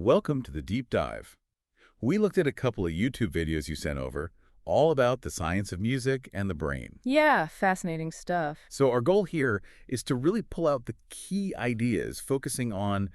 Welcome to the deep dive. We looked at a couple of YouTube videos you sent over, all about the science of music and the brain. Yeah, fascinating stuff. So our goal here is to really pull out the key ideas, focusing on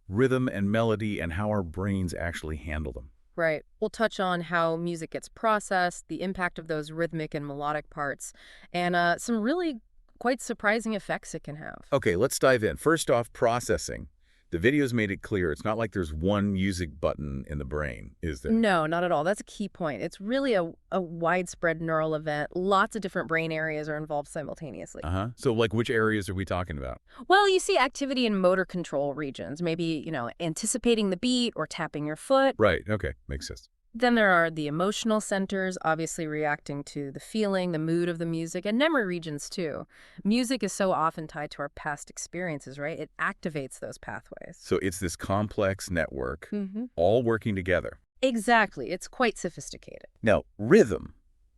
rhythm and melody and how our brains actually handle them. Right. We'll touch on how music gets processed, the impact of those rhythmic and melodic parts, and some really quite surprising effects it can have. Okay, let's dive in. First off, processing. The videos made it clear it's not like there's one music button in the brain, is there? No, not at all. That's a key point. It's really a widespread neural event. Lots of different brain areas are involved simultaneously. So like which areas are we talking about? Well, you see activity in motor control regions, maybe, anticipating the beat or tapping your foot. Right, okay, makes sense. Then there are the emotional centers, obviously reacting to the feeling, the mood of the music, and memory regions too. Music is so often tied to our past experiences, right? It activates those pathways. So it's this complex network, Mm-hmm. all working together. Exactly. It's quite sophisticated. Now, rhythm.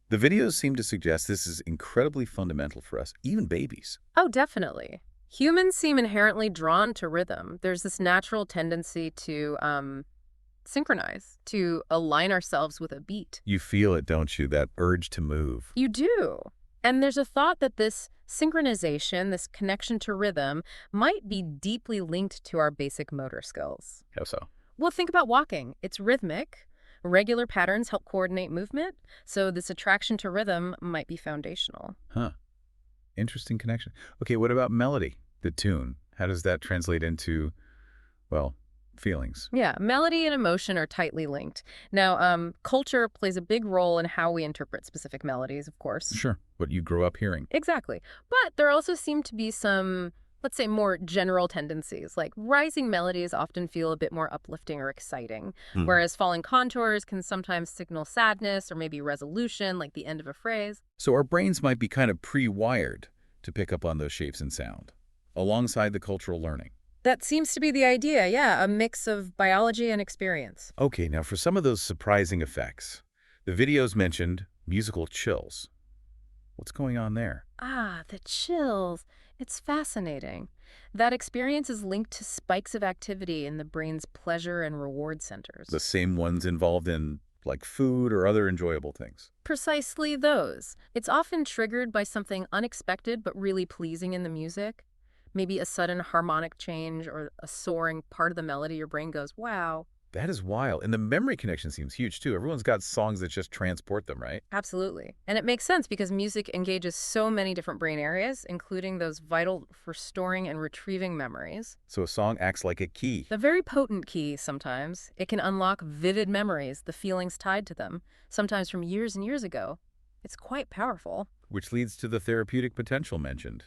The videos seem to suggest this is incredibly fundamental for us, even babies. Oh, definitely. Humans seem inherently drawn to rhythm. There's this natural tendency to synchronize, to align ourselves with a beat. You feel it, don't you? That urge to move. You do. And there's a thought that this synchronization, this connection to rhythm, might be deeply linked to our basic motor skills. How so? Well, think about walking. It's rhythmic. Regular patterns help coordinate movement, so this attraction to rhythm might be foundational. Huh. Interesting connection. Okay, what about melody, the tune? How does that translate into, well, feelings? Yeah, melody and emotion are tightly linked. Now, culture plays a big role in how we interpret specific melodies, of course. Sure, what you grow up hearing. Exactly. But there also seem to be some, let's say, more general tendencies, like rising melodies often feel a bit more uplifting or exciting, whereas falling contours can sometimes signal sadness or maybe resolution, like the end of a phrase. So our brains might be kind of pre-wired to pick up on those shapes and sound, alongside the cultural learning. That seems to be the idea, yeah, a mix of biology and experience. Okay, now for some of those surprising effects, the videos mentioned musical chills. What's going on there? Ah, the chills. It's fascinating. That experience is linked to spikes of activity in the brain's pleasure and reward centers. The same ones involved in, like, food or other enjoyable things. Precisely those. It's often triggered by something unexpected but really pleasing in the music. Maybe a sudden harmonic change or a soaring part of the melody, your brain goes, wow. That is wild. And the memory connection seems huge, too. Everyone's got songs that just transport them, right? Absolutely. And it makes sense because music engages so many different brain areas, including those vital for storing and retrieving memories. So a song acts like a key. A very potent key sometimes. It can unlock vivid memories, the feelings tied to them, sometimes from years and years ago. It's quite powerful. Which leads to the therapeutic potential mentioned,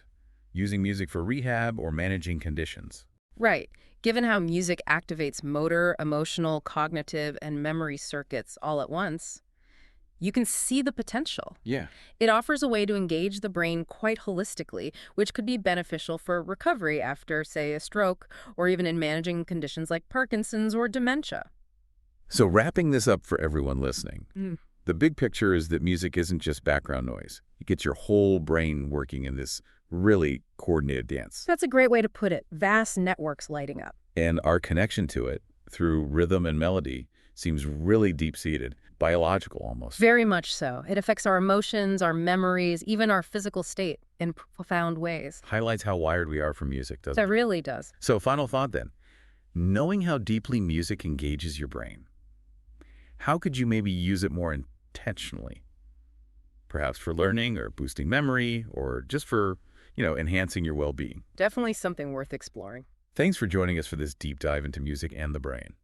using music for rehab or managing conditions. Right. Given how music activates motor, emotional, cognitive, and memory circuits all at once, you can see the potential. Yeah. It offers a way to engage the brain quite holistically, which could be beneficial for recovery after, say, a stroke, or even in managing conditions like Parkinson's or dementia. So wrapping this up for everyone listening, the big picture is that music isn't just background noise. It gets your whole brain working in this really coordinated dance. That's a great way to put it. Vast networks lighting up. And our connection to it through rhythm and melody seems really deep-seated, biological almost. Very much so. It affects our emotions, our memories, even our physical state in profound ways. Highlights how wired we are for music, doesn't That it? really does. So final thought then. Knowing how deeply music engages your brain, how could you maybe use it more intentionally? Perhaps for learning or boosting memory or just for, enhancing your well-being. Definitely something worth exploring. Thanks for joining us for this deep dive into music and the brain.